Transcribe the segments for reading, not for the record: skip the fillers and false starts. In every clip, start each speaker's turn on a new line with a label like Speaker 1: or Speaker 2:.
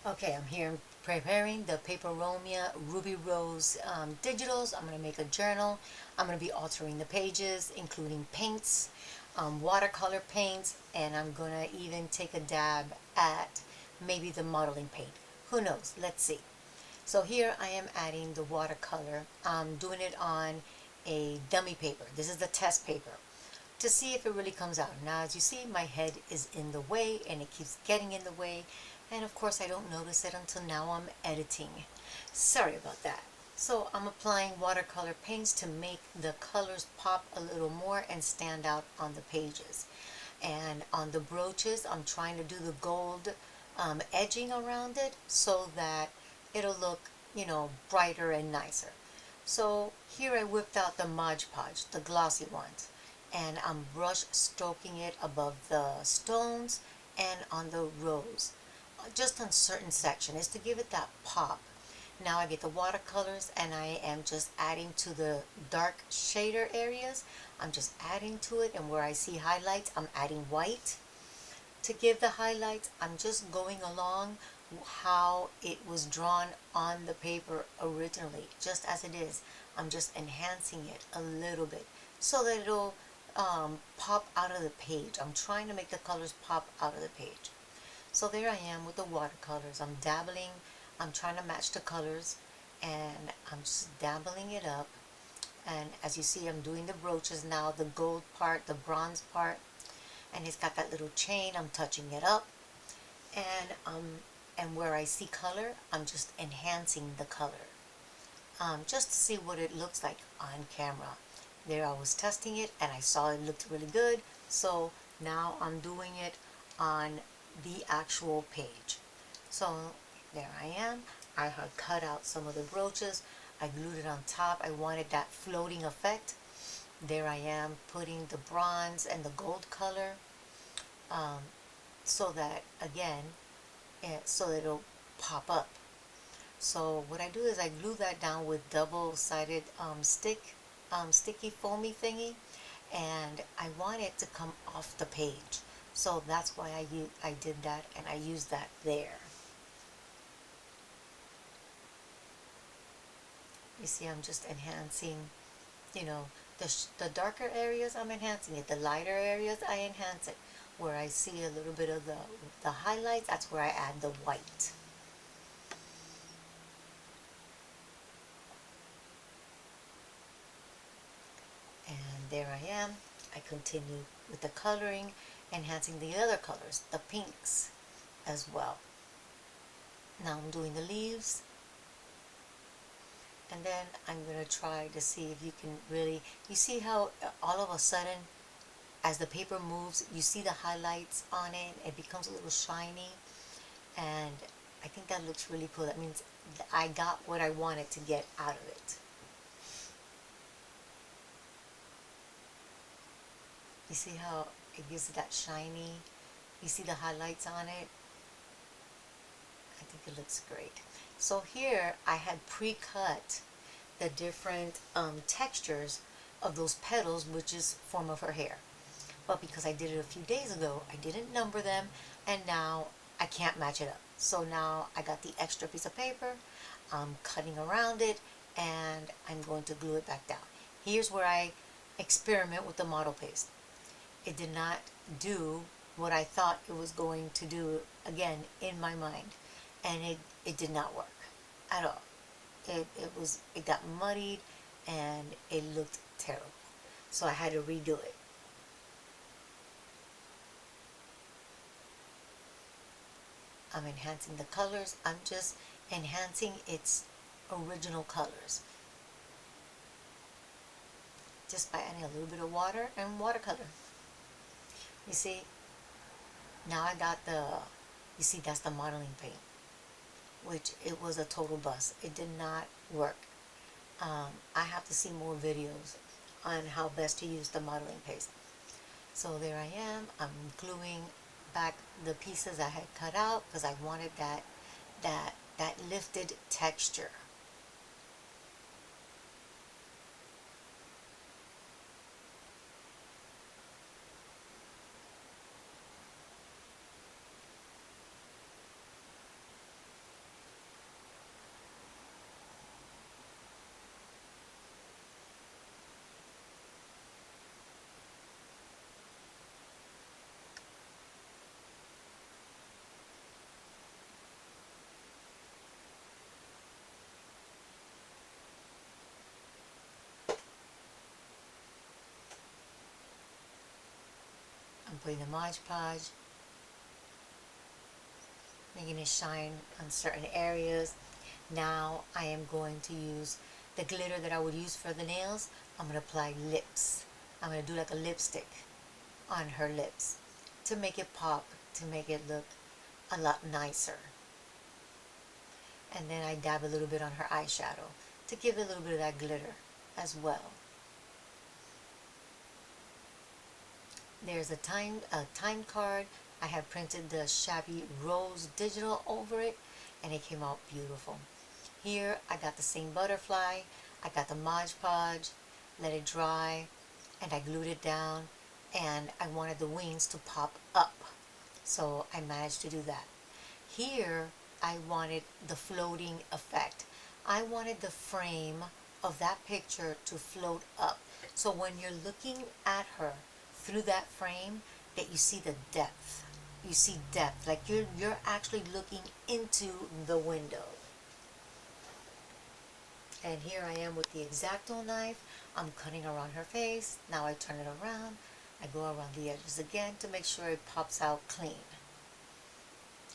Speaker 1: Okay, I'm here preparing the Paperomia Ruby Rose digitals. I'm going to make a journal. I'm going to be altering the pages, including paints, watercolor paints, and I'm going to even take a dab at maybe the modeling paint. Who knows? Let's see. So here I am adding the watercolor. I'm doing it on a dummy paper. This is the test paper to see if it really comes out. Now, as you see, my head is in the way and it keeps getting in the way. And of course, I don't notice it until now I'm editing. Sorry about that. So I'm applying watercolor paints to make the colors pop a little more and stand out on the pages. And on the brooches, I'm trying to do the gold edging around it so that it'll look, brighter and nicer. So here I whipped out the Mod Podge, the glossy ones, and I'm brush stroking it above the stones and on the rose, just on certain sections, is to give it that pop. Now I get the watercolors and I am just adding to the dark shader areas. I'm just adding to it, and where I see highlights, I'm adding white to give the highlights. I'm just going along how it was drawn on the paper originally, just as it is. I'm just enhancing it a little bit so that it'll pop out of the page. I'm trying to make the colors pop out of the page. So there I am with the watercolors. I'm dabbling, I'm trying to match the colors, and I'm just dabbling it up. And as you see, I'm doing the brooches now, the gold part, the bronze part, and it's got that little chain. I'm touching it up, and where I see color, I'm just enhancing the color, just to see what it looks like on camera. There I was testing it and I saw it looked really good, so now I'm doing it on the actual page. So there I am. I had cut out some of the brooches. I glued it on top. I wanted that floating effect. There I am putting the bronze and the gold color, um, so that again, so that it'll pop up. So what I do is I glue that down with double-sided sticky foamy thingy, and I want it to come off the page. So that's why I did that, and I used that there. You see, I'm just enhancing, you know, the darker areas, I'm enhancing it. The lighter areas, I enhance it. Where I see a little bit of the highlights, that's where I add the white. And there I am. I continue with the coloring, enhancing the other colors, the pinks as well. Now I'm doing the leaves, and then I'm going to try to see if you can really, you see how all of a sudden, as the paper moves, you see the highlights on it, it becomes a little shiny, and I think that looks really cool. That means I got what I wanted to get out of it. You see how it gives it that shiny, you see the highlights on it? I think it looks great. So here I had pre-cut the different textures of those petals, which is form of her hair. But because I did it a few days ago, I didn't number them, and now I can't match it up. So now I got the extra piece of paper, I'm cutting around it, and I'm going to glue it back down. Here's where I experiment with the model paste. It did not do what I thought it was going to do, again, in my mind. And it did not work at all. It got muddied and it looked terrible. So I had to redo it. I'm enhancing the colors. I'm just enhancing its original colors, just by adding a little bit of water and watercolor. You see, now I got you see, that's the modeling paint, which it was a total bust. It did not work. I have to see more videos on how best to use the modeling paste. So there I am. I'm gluing back the pieces I had cut out because I wanted that lifted texture. putting the Mod Podge, making it shine on certain areas. Now I am going to use the glitter that I would use for the nails. I'm going to apply lips. I'm going to do like a lipstick on her lips to make it pop, to make it look a lot nicer. And then I dab a little bit on her eyeshadow to give it a little bit of that glitter as well. There's a time card. I have printed the shabby rose digital over it, and it came out beautiful. Here I got the same butterfly. I got the Mod Podge, let it dry, and I glued it down, and I wanted the wings to pop up, so I managed to do that. Here I wanted the floating effect. I wanted the frame of that picture to float up, so when you're looking at her through that frame, that you see the depth. You see depth, like you're actually looking into the window. And here I am with the X-Acto knife. I'm cutting around her face. Now I turn it around. I go around the edges again to make sure it pops out clean.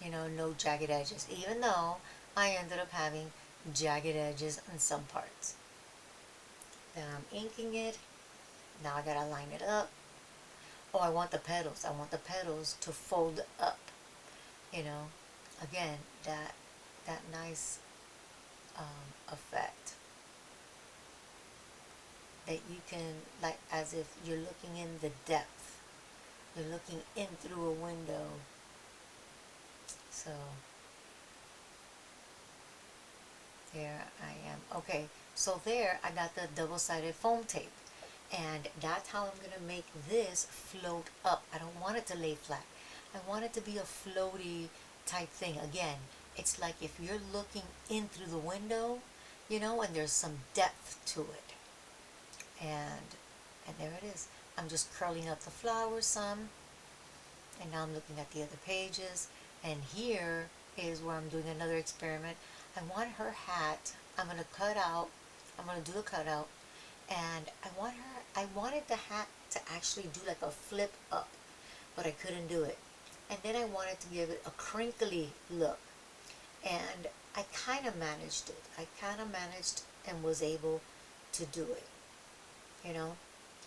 Speaker 1: You know, no jagged edges, even though I ended up having jagged edges on some parts. Then I'm inking it. Now I gotta line it up. Oh, I want the petals. I want the petals to fold up. You know, again, that nice effect that you can, like, as if you're looking in the depth. You're looking in through a window. So there I am. Okay, so there I got the double-sided foam tape. And that's how I'm going to make this float up. I don't want it to lay flat. I want it to be a floaty type thing. Again, it's like if you're looking in through the window, you know, and there's some depth to it. And there it is. I'm just curling up the flowers some. And now I'm looking at the other pages. And here is where I'm doing another experiment. I want her hat. I'm going to do a cutout. And I wanted the hat to actually do like a flip up, but I couldn't do it. And then I wanted to give it a crinkly look, and I kind of managed it. I kind of managed and was able to do it, you know.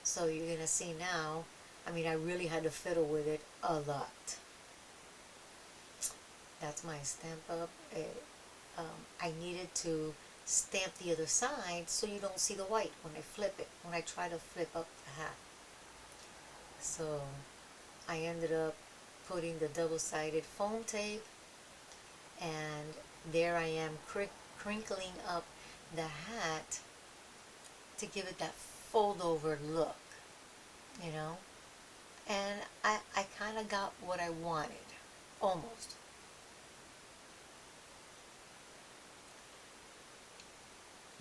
Speaker 1: So you're gonna see now, I mean, I really had to fiddle with it a lot. That's my stamp up. I needed to stamp the other side so you don't see the white when I flip it, when I try to flip up the hat. So I ended up putting the double-sided foam tape, and there I am crinkling up the hat to give it that fold over look, you know. And I kind of got what I wanted, almost.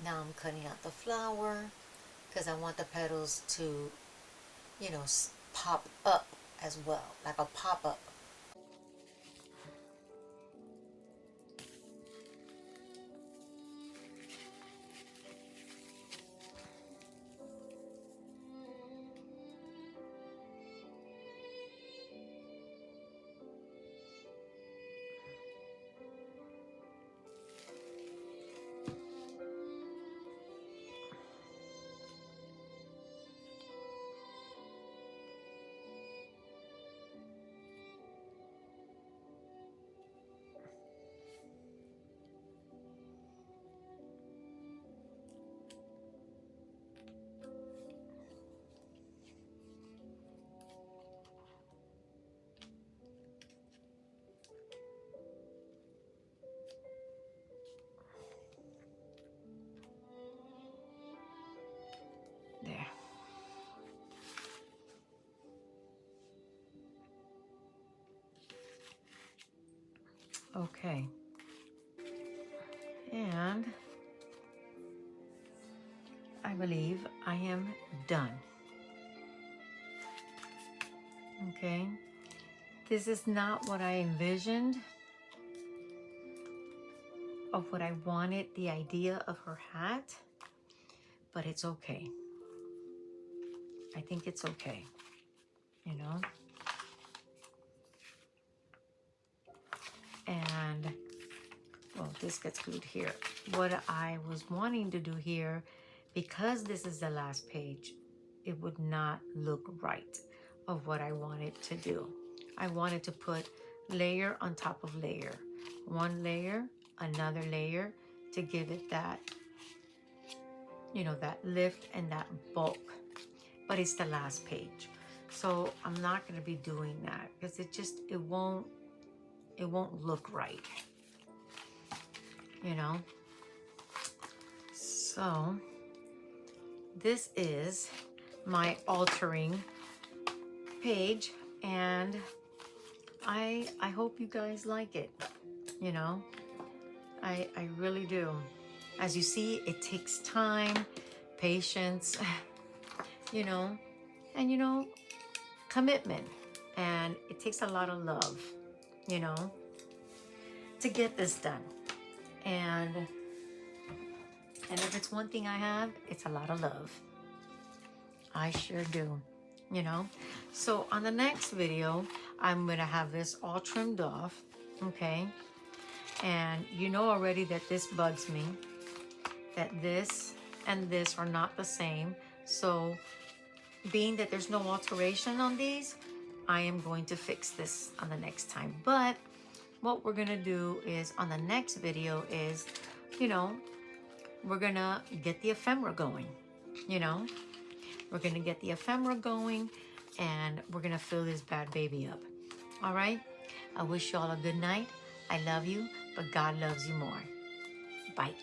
Speaker 1: Now I'm cutting out the flower because I want the petals to, you know, pop up as well, like a pop-up. There. Okay. And I believe I am done. Okay. This is not what I envisioned of what I wanted, the idea of her hat, but it's okay. I think it's okay, you know. And well, this gets glued here. What I was wanting to do here, because this is the last page, it would not look right of what I wanted to do. I wanted to put layer on top of layer. One layer, another layer, to give it that, you know, that lift and that bulk. But it's the last page. So I'm not gonna be doing that because it won't look right, you know? So this is my altering page, and I hope you guys like it, you know? I really do. As you see, it takes time, patience, you know, and you know, commitment, and it takes a lot of love, you know, to get this done. And if it's one thing I have, it's a lot of love. I sure do, you know. So on the next video, I'm gonna have this all trimmed off, okay? And you know already that this bugs me, that this and this are not the same. So being that there's no alteration on these, I am going to fix this on the next time. But what we're gonna do is on the next video is, you know, we're gonna get the ephemera going, you know? We're gonna get the ephemera going, and we're gonna fill this bad baby up. All right? I wish you all a good night. I love you, but God loves you more. Bye.